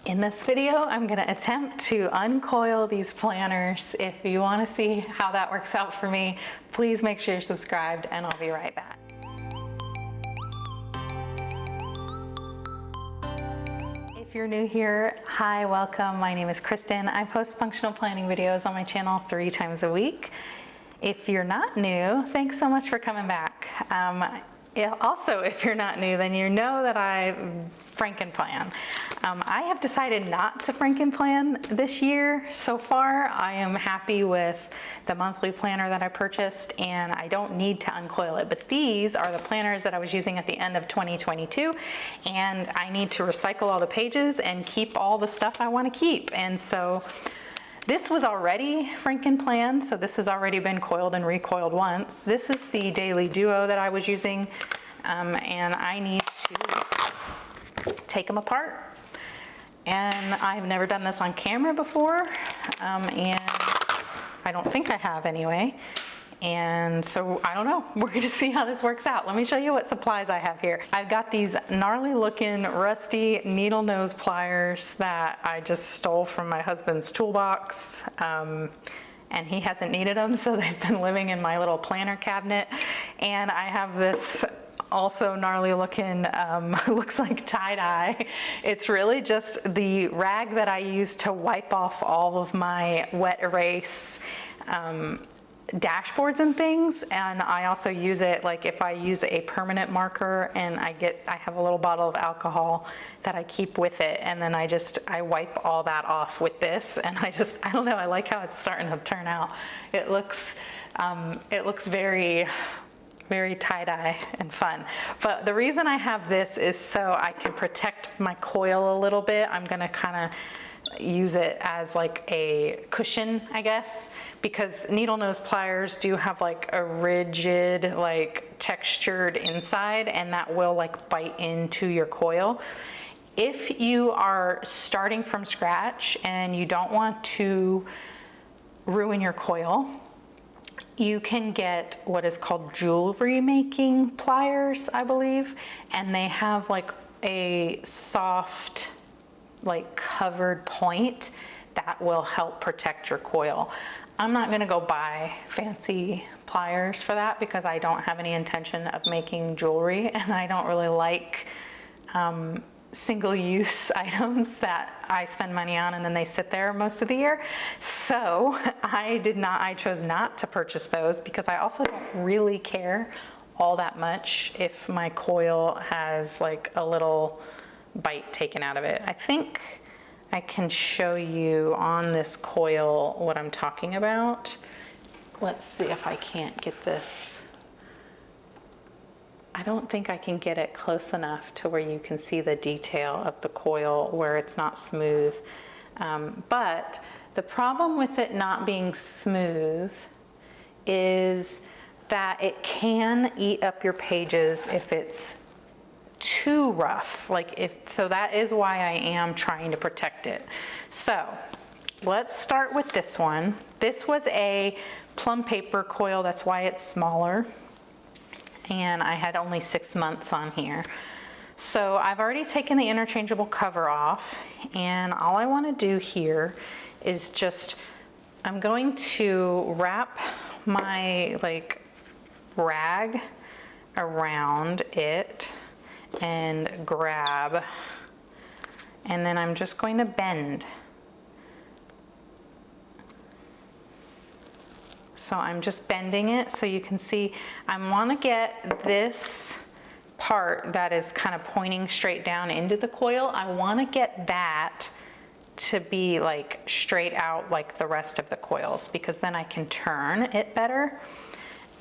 In this video, I'm going to attempt to uncoil these planners. If you want to see how that works out for me, please make sure you're subscribed and I'll be right back. If you're new here, hi, welcome. My name is Kristen. I post functional planning videos on my channel 3 times a week. If you're not new, thanks so much for coming back. Also, if you're not new, then you know that I Frankenplan. I have decided not to Frankenplan this year so far. I am happy with the monthly planner that I purchased and I don't need to uncoil it, but these are the planners that I was using at the end of 2022 and I need to recycle all the pages and keep all the stuff I want to keep. And so this was already Frankenplanned, so this has already been coiled and recoiled once. This is the Daily Duo that I was using, and I need to take them apart. And I've never done this on camera before, and I don't think I have anyway. And so I don't know, we're gonna see how this works out. Let me show you what supplies I have here. I've got these gnarly looking rusty needle nose pliers that I just stole from my husband's toolbox. And he hasn't needed them, so they've been living in my little planner cabinet. And I have this also gnarly looking, looks like tie-dye. It's really just the rag that I use to wipe off all of my wet erase dashboards and things, and I also use it like if I use a permanent marker and I have a little bottle of alcohol that I keep with it, and then I wipe all that off with this, and I don't know, I like how it's starting to turn out. It looks very tie-dye and fun. But the reason I have this is so I can protect my coil a little bit. I'm gonna kind of use it as like a cushion, I guess, because needle nose pliers do have like a rigid, like textured inside, and that will like bite into your coil. If you are starting from scratch and you don't want to ruin your coil, you can get what is called jewelry making pliers, I believe, and they have like a soft, like covered point that will help protect your coil. I'm not gonna go buy fancy pliers for that because I don't have any intention of making jewelry, and I don't really like single-use items that I spend money on and then they sit there most of the year. So I chose not to purchase those because I also don't really care all that much if my coil has like a little bite taken out of it. I think I can show you on this coil what I'm talking about. Let's see if I can't get this. I don't think I can get it close enough to where you can see the detail of the coil where it's not smooth. But the problem with it not being smooth is that it can eat up your pages if it's too rough, so that is why I am trying to protect it. So let's start with this one. This was a plum paper coil, that's why it's smaller, and I had only 6 months on here. So I've already taken the interchangeable cover off, and all I want to do here is I'm going to wrap my rag around it and grab, and then I'm just going to bend. So I'm just bending it so you can see I want to get this part that is kind of pointing straight down into the coil. I want to get that to be like straight out like the rest of the coils, because then I can turn it better.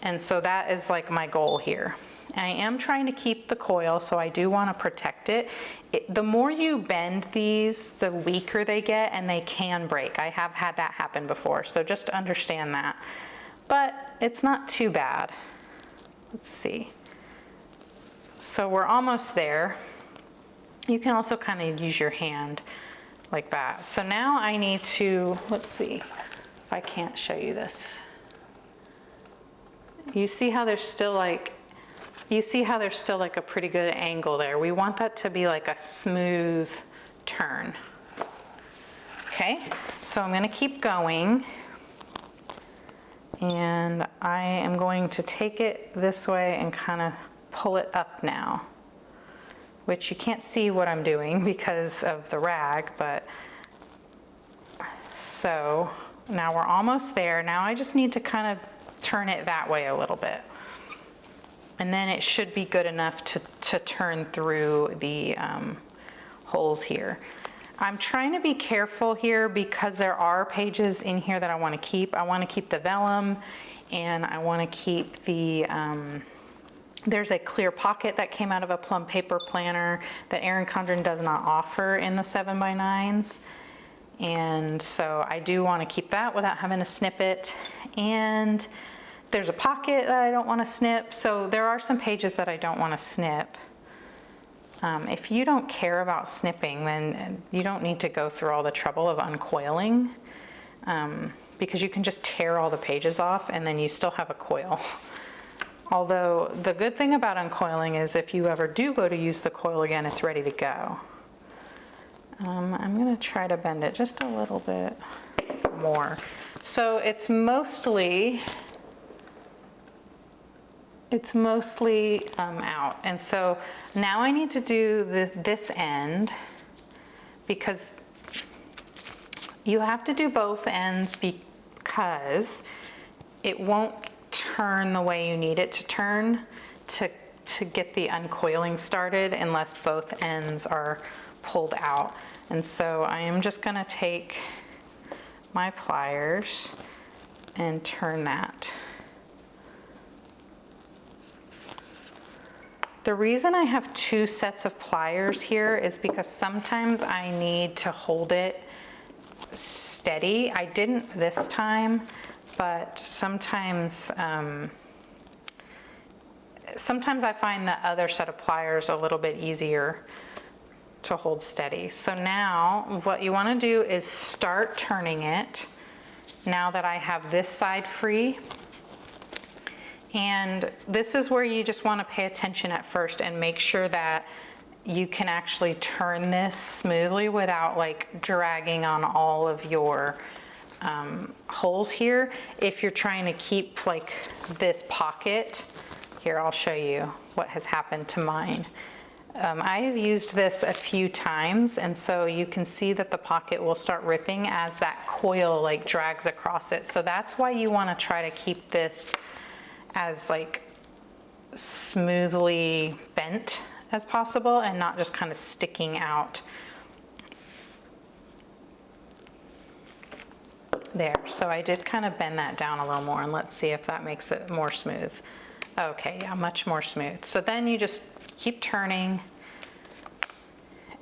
And so that is like my goal here. I am trying to keep the coil, so I do want to protect it. The more you bend these, the weaker they get, and they can break. I have had that happen before, so just understand that. But it's not too bad. Let's see. So we're almost there. You can also kind of use your hand like that. So now I need to, let's see if I can't show you this. You see how there's still like a pretty good angle there. We want that to be like a smooth turn. Okay, so I'm gonna keep going, and I am going to take it this way and kind of pull it up now, which you can't see what I'm doing because of the rag, but so now we're almost there. Now I just need to kind of turn it that way a little bit. And then it should be good enough to turn through the holes here. I'm trying to be careful here because there are pages in here that I want to keep. I want to keep the vellum, and I want to keep the, there's a clear pocket that came out of a plum paper planner that Erin Condren does not offer in the 7x9s. And so I do want to keep that without having to snip it. And there's a pocket that I don't want to snip. So there are some pages that I don't want to snip. If you don't care about snipping, then you don't need to go through all the trouble of uncoiling, because you can just tear all the pages off and then you still have a coil. Although the good thing about uncoiling is if you ever do go to use the coil again, it's ready to go. I'm going to try to bend it just a little bit more. So it's mostly out. And so now I need to do this end, because you have to do both ends because it won't turn the way you need it to turn to get the uncoiling started unless both ends are pulled out. And so I am just going to take my pliers and turn that. The reason I have two sets of pliers here is because sometimes I need to hold it steady. I didn't this time, but sometimes I find the other set of pliers a little bit easier to hold steady. So now what you want to do is start turning it now that I have this side free. And this is where you just want to pay attention at first and make sure that you can actually turn this smoothly without like dragging on all of your holes here. If you're trying to keep like this pocket, here I'll show you what has happened to mine. I have used this a few times, and so you can see that the pocket will start ripping as that coil like drags across it. So that's why you want to try to keep this as like smoothly bent as possible and not just kind of sticking out. There, so I did kind of bend that down a little more, and let's see if that makes it more smooth. Okay, yeah, much more smooth. So then you just keep turning.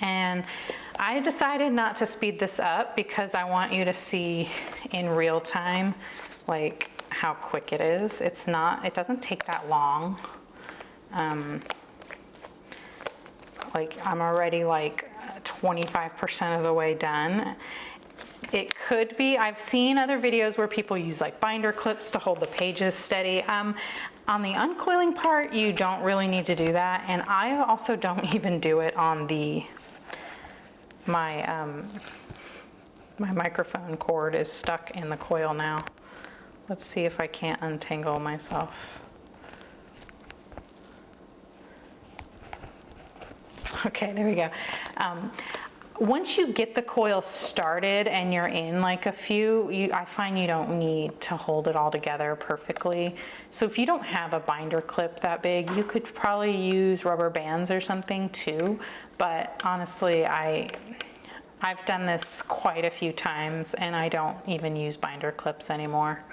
And I decided not to speed this up because I want you to see in real time like how quick it is. It doesn't take that long. Like I'm already like 25% of the way done. It could be, I've seen other videos where people use like binder clips to hold the pages steady. On the uncoiling part, you don't really need to do that. And I also don't even do it on my microphone cord is stuck in the coil now. Let's see if I can't untangle myself. Okay, there we go. Once you get the coil started and you're in like a few, I find you don't need to hold it all together perfectly. So if you don't have a binder clip that big, you could probably use rubber bands or something too. But honestly, I've done this quite a few times and I don't even use binder clips anymore.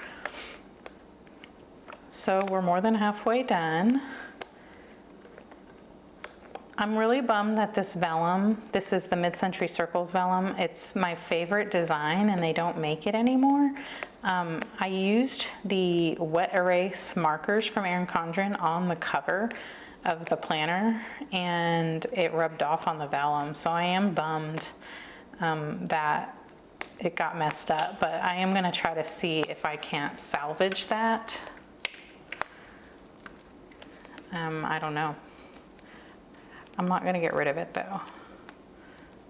So we're more than halfway done. I'm really bummed that this vellum, this is the Mid-Century Circles vellum, it's my favorite design and they don't make it anymore. I used the wet erase markers from Erin Condren on the cover of the planner and it rubbed off on the vellum, so I am bummed that it got messed up, but I am going to try to see if I can't salvage that. I don't know. I'm not going to get rid of it though.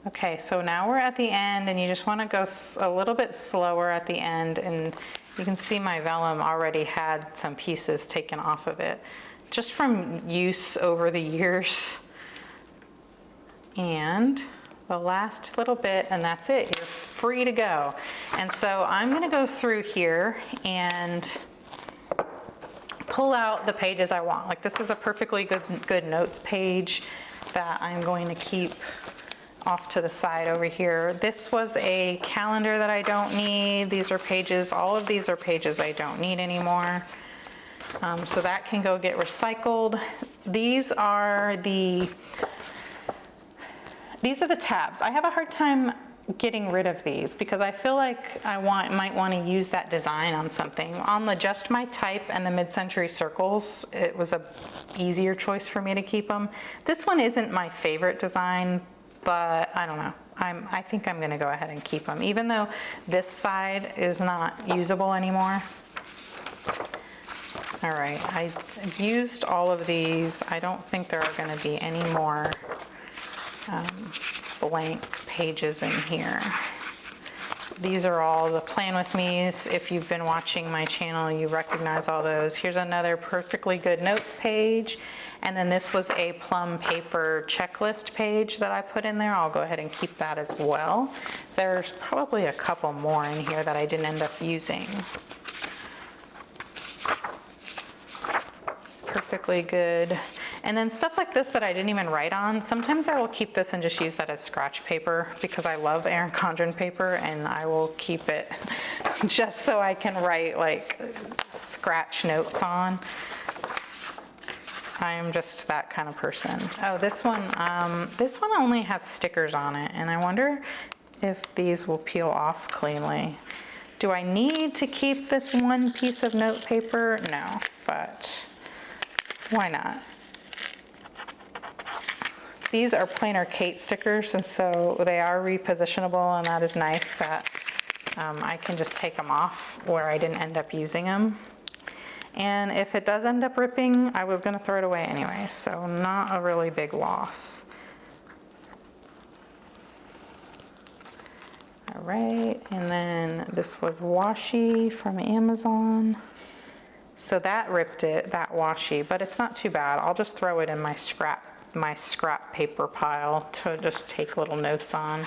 Okay, so now we're at the end, and you just want to go a little bit slower at the end, and you can see my vellum already had some pieces taken off of it, just from use over the years. And the last little bit, and that's it, you're free to go. And so I'm going to go through here and pull out the pages I want. Like, this is a perfectly good notes page that I'm going to keep off to the side over here. This was a calendar that I don't need. These are pages, all of these are pages I don't need anymore. So that can go get recycled. These are the tabs. I have a hard time getting rid of these because I feel like I might want to use that design on something. On the Just My Type and the mid-century circles, it was a easier choice for me to keep them. This one isn't my favorite design, but I don't know. I think I'm going to go ahead and keep them, even though this side is not usable anymore. All right, I've used all of these. I don't think there are going to be any more blank pages in here. These are all the Plan With Me's. If you've been watching my channel, you recognize all those. Here's another perfectly good notes page. And then this was a plum paper checklist page that I put in there. I'll go ahead and keep that as well. There's probably a couple more in here that I didn't end up using. Perfectly good. And then stuff like this that I didn't even write on, sometimes I will keep this and just use that as scratch paper because I love Erin Condren paper, and I will keep it just so I can write like scratch notes on. I am just that kind of person. Oh, this one only has stickers on it, and I wonder if these will peel off cleanly. Do I need to keep this one piece of note paper? No, but why not? These are Planner Kate stickers, and so they are repositionable, and that is nice that I can just take them off where I didn't end up using them. And if it does end up ripping, I was going to throw it away anyway, so not a really big loss. All right, and then this was washi from Amazon. So that ripped it, that washi, but it's not too bad. I'll just throw it in my scrap paper pile to just take little notes on.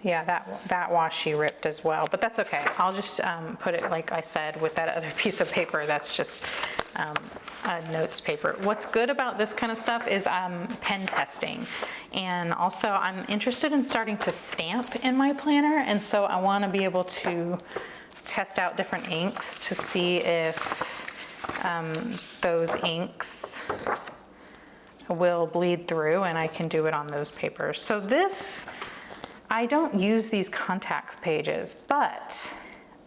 Yeah, that washi ripped as well, but that's okay. I'll just put it, like I said, with that other piece of paper that's just a notes paper. What's good about this kind of stuff is pen testing. And also I'm interested in starting to stamp in my planner, and so I want to be able to test out different inks to see if those inks will bleed through, and I can do it on those papers. So this, I don't use these contacts pages, but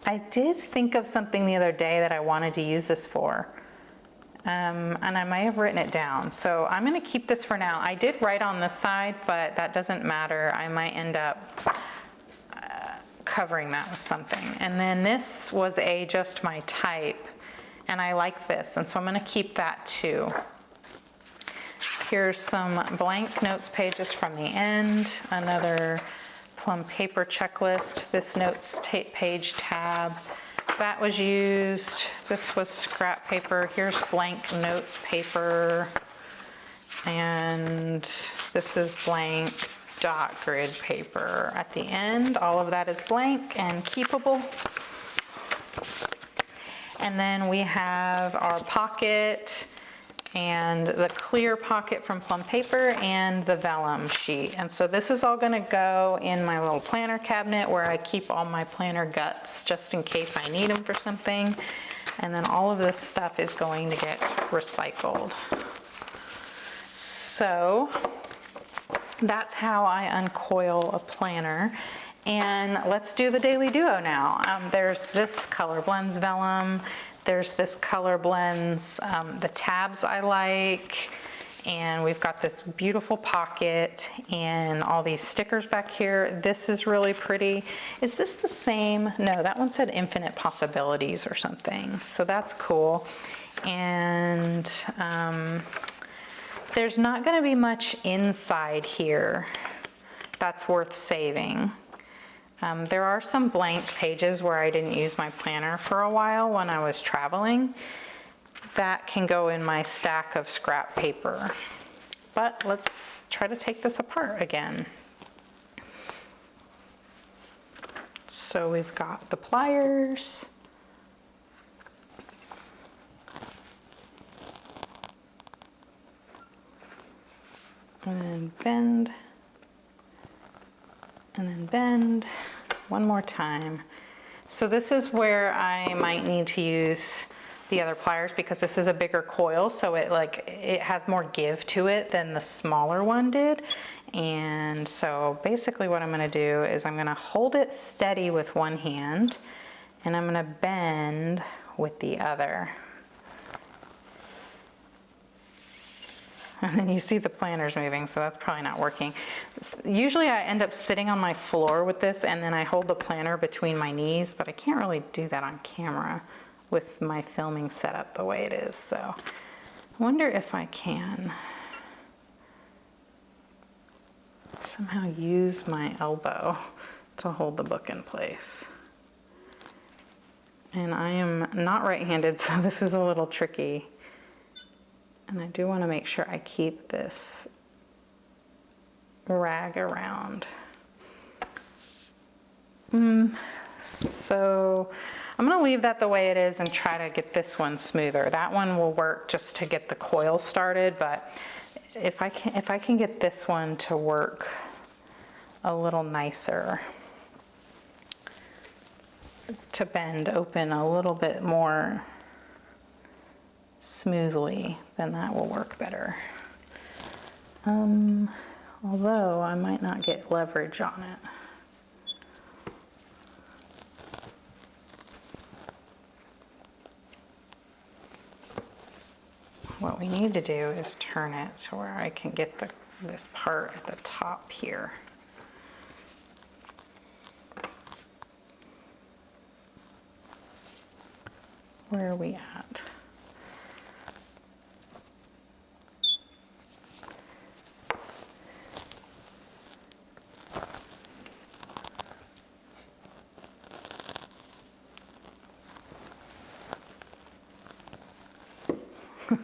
I did think of something the other day that I wanted to use this for. And I might have written it down. So I'm going to keep this for now. I did write on this side, but that doesn't matter. I might end up covering that with something. And then this was a Just My Type, and I like this, and so I'm going to keep that too. Here's some blank notes pages from the end, another plum paper checklist, this notes page tab, that was used, this was scrap paper, here's blank notes paper, and this is blank dot grid paper. At the end, all of that is blank and keepable. And then we have our pocket and the clear pocket from plum paper and the vellum sheet. And so this is all going to go in my little planner cabinet where I keep all my planner guts just in case I need them for something. And then all of this stuff is going to get recycled. So that's how I uncoil a planner. And let's do the Daily Duo now. There's this Color Blends vellum. There's this Color Blends, the tabs I like. And we've got this beautiful pocket and all these stickers back here. This is really pretty. Is this the same? No, that one said Infinite Possibilities or something. So that's cool. And there's not gonna be much inside here that's worth saving. There are some blank pages where I didn't use my planner for a while when I was traveling. That can go in my stack of scrap paper. But let's try to take this apart again. So we've got the pliers. And then bend. And then bend one more time. So this is where I might need to use the other pliers because this is a bigger coil, so it has more give to it than the smaller one did. And so basically what I'm gonna do is I'm gonna hold it steady with one hand and I'm gonna bend with the other. And then you see the planners moving, so that's probably not working. Usually I end up sitting on my floor with this and then I hold the planner between my knees, but I can't really do that on camera with my filming setup the way it is. So I wonder if I can somehow use my elbow to hold the book in place. And I am not right-handed, so this is a little tricky. And I do want to make sure I keep this rag around. So I'm going to leave that the way it is and try to get this one smoother. That one will work just to get the coil started, but if I can get this one to work a little nicer, to bend open a little bit more smoothly, then that will work better. Although I might not get leverage on it. What we need to do is turn it to where I can get this part at the top here. Where are we at?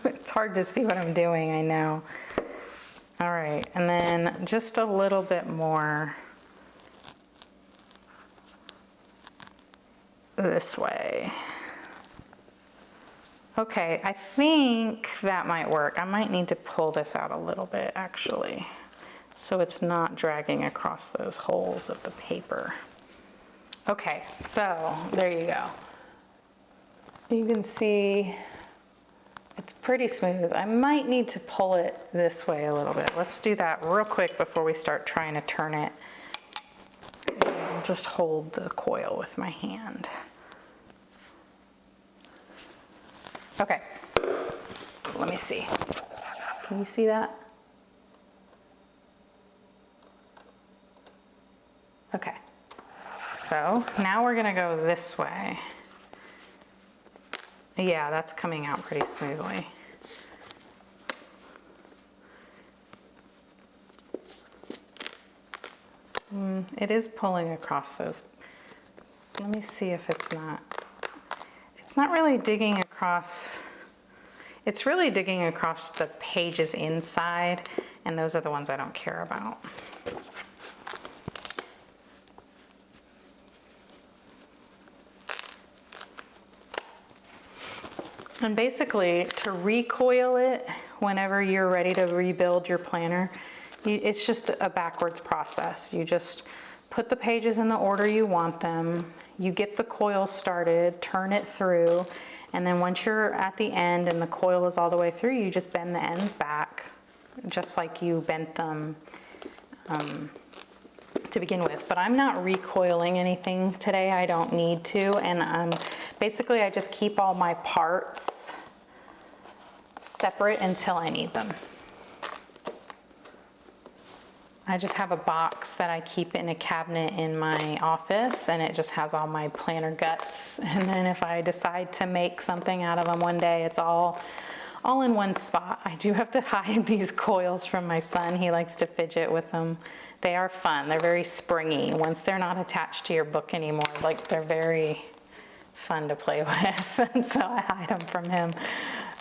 It's hard to see what I'm doing, I know. All right, and then just a little bit more this way. Okay, I think that might work. I might need to pull this out a little bit, actually, so it's not dragging across those holes of the paper. Okay, so there you go. You can see it's pretty smooth. I might need to pull it this way a little bit. Let's do that real quick before we start trying to turn it. I'll just hold the coil with my hand. Okay, let me see. Can you see that? Okay, so now we're gonna go this way. Yeah, that's coming out pretty smoothly. It is pulling across those. Let me see if it's not really digging across. It's really digging across the pages inside, and those are the ones I don't care about. And basically, to recoil it whenever you're ready to rebuild your planner, it's just a backwards process. You just put the pages in the order you want them, you get the coil started, turn it through, and then once you're at the end and the coil is all the way through, you just bend the ends back, just like you bent them to begin with. But I'm not recoiling anything today, I don't need to, and basically I just keep all my parts separate until I need them. I just have a box that I keep in a cabinet in my office, and it just has all my planner guts. And then if I decide to make something out of them one day, it's all all in one spot. I do have to hide these coils from my son. He likes to fidget with them. They are fun. They're very springy. Once they're not attached to your book anymore, like they're very fun to play with. And so I hide them from him,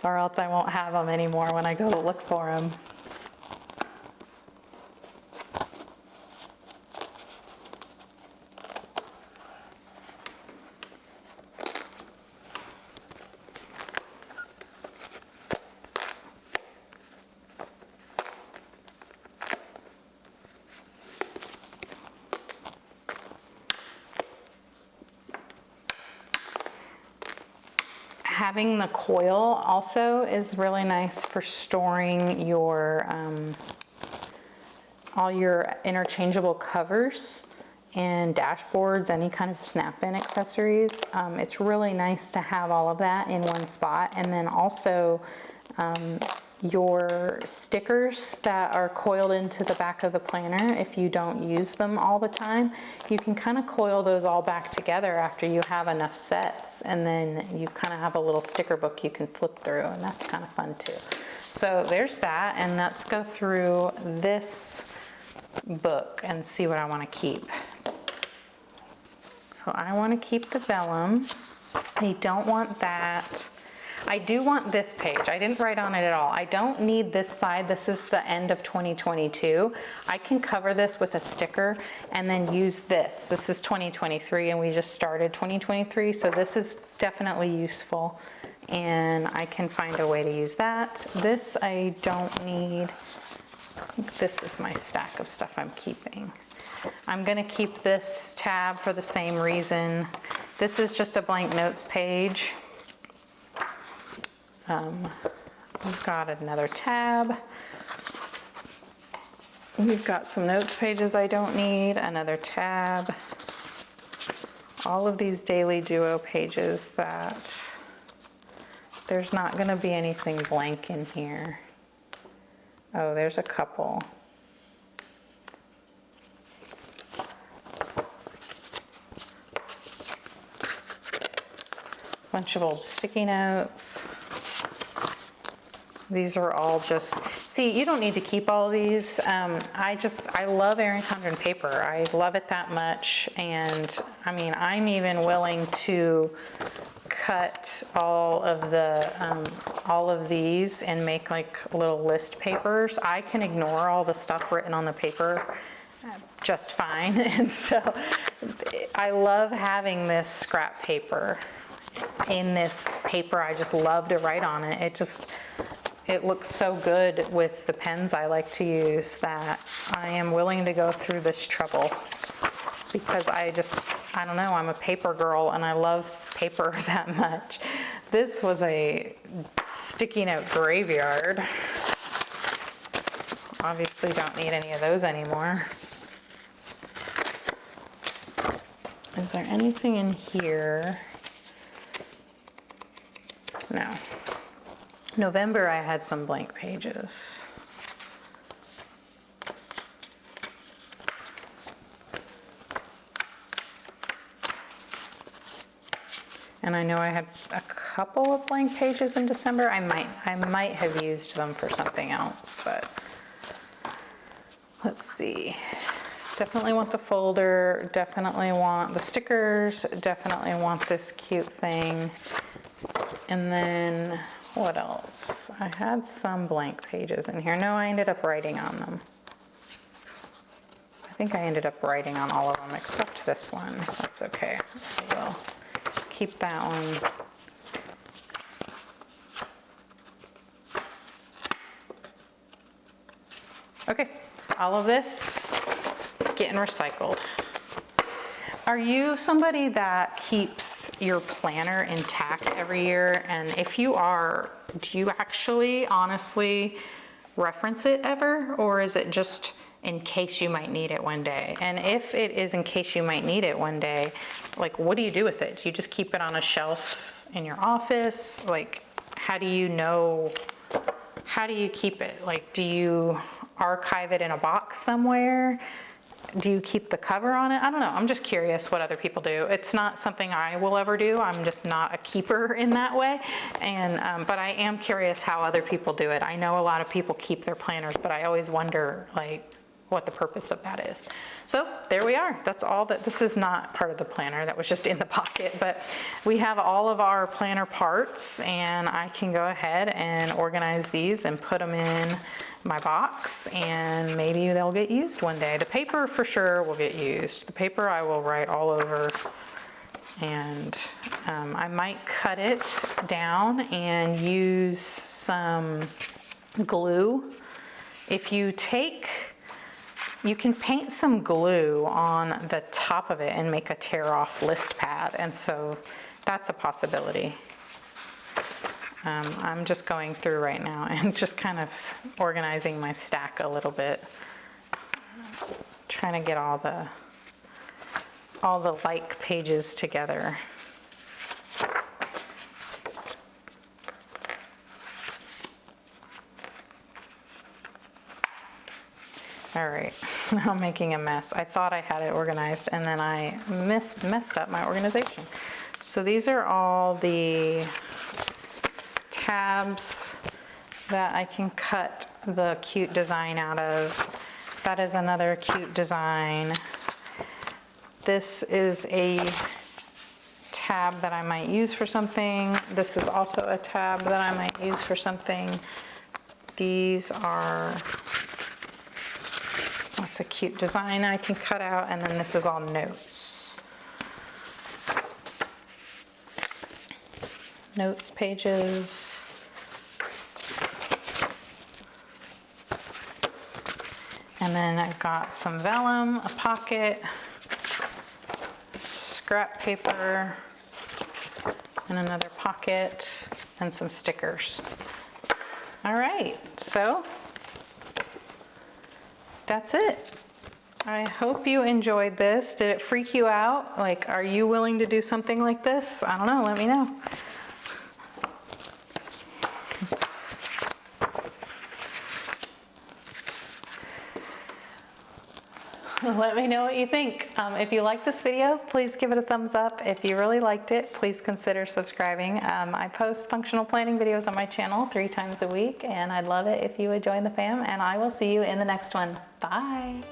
or else I won't have them anymore when I go to look for them. Having the coil also is really nice for storing your all your interchangeable covers and dashboards, any kind of snap-in accessories. It's really nice to have all of that in one spot. And then also your stickers that are coiled into the back of the planner, if you don't use them all the time, you can kind of coil those all back together after you have enough sets, and then you kind of have a little sticker book you can flip through, and that's kind of fun too. So there's that, and let's go through this book and see what I want to keep. So I want to keep the vellum. I don't want that. I do want this page. I didn't write on it at all. I don't need this side. This is the end of 2022. I can cover this with a sticker and then use this. This is 2023 and we just started 2023, so this is definitely useful and I can find a way to use that. This I don't need. This is my stack of stuff I'm keeping. I'm gonna keep this tab for the same reason. This is just a blank notes page. We've got another tab. We've got some notes pages I don't need, another tab. All of these daily duo pages that there's not gonna be anything blank in here. Oh, there's a couple. Bunch of old sticky notes. These are all just, see, you don't need to keep all these. I love Erin Condren paper. I love it that much. And I mean, I'm even willing to cut all of these and make like little list papers. I can ignore all the stuff written on the paper just fine. And so I love having this scrap paper in this paper. I just love to write on it. It looks so good with the pens I like to use that I am willing to go through this trouble because I don't know, I'm a paper girl and I love paper that much. This was a sticky note graveyard. Obviously don't need any of those anymore. Is there anything in here? No. November, I had some blank pages. And I know I had a couple of blank pages in December. I might have used them for something else, but let's see. Definitely want the folder, definitely want the stickers, definitely want this cute thing. And then what else? I had some blank pages in here. No, I ended up writing on them. I think I ended up writing on all of them except this one. That's okay. I will keep that one. Okay, all of this getting recycled. Are you somebody that keeps your planner intact every year? And if you are, do you actually honestly reference it ever? Or is it just in case you might need it one day? And if it is in case you might need it one day, like what do you do with it? Do you just keep it on a shelf in your office? Like, how do you know, how do you keep it? Like, do you archive it in a box somewhere? do you keep the cover on it? I don't know. I'm just curious what other people do. It's not something I will ever do. I'm just not a keeper in that way. And but I am curious how other people do it. I know a lot of people keep their planners, but I always wonder like what the purpose of that is. So there we are. That's all that. This is not part of the planner. That was just in the pocket, but we have all of our planner parts, and I can go ahead and organize these and put them in my box, and maybe they'll get used one day. The paper for sure will get used. The paper I will write all over, and I might cut it down and use some glue. If you can paint some glue on the top of it and make a tear-off list pad, and so that's a possibility. I'm just going through right now and just kind of organizing my stack a little bit, trying to get all the like pages together. All right, now I'm making a mess. I thought I had it organized, and then I messed up my organization. So these are all the tabs that I can cut the cute design out of. That is another cute design. This is a tab that I might use for something. This is also a tab that I might use for something. These are, that's a cute design I can cut out, and then this is all notes. Notes pages. And then I've got some vellum, a pocket, scrap paper, and another pocket, and some stickers. All right, so that's it. I hope you enjoyed this. Did it freak you out? Like, are you willing to do something like this? I don't know, let me know. Let me know what you think. If you like this video, please give it a thumbs up. If you really liked it, please consider subscribing. I post functional planning videos on my channel 3 times a week, and I'd love it if you would join the fam, and I will see you in the next one. Bye.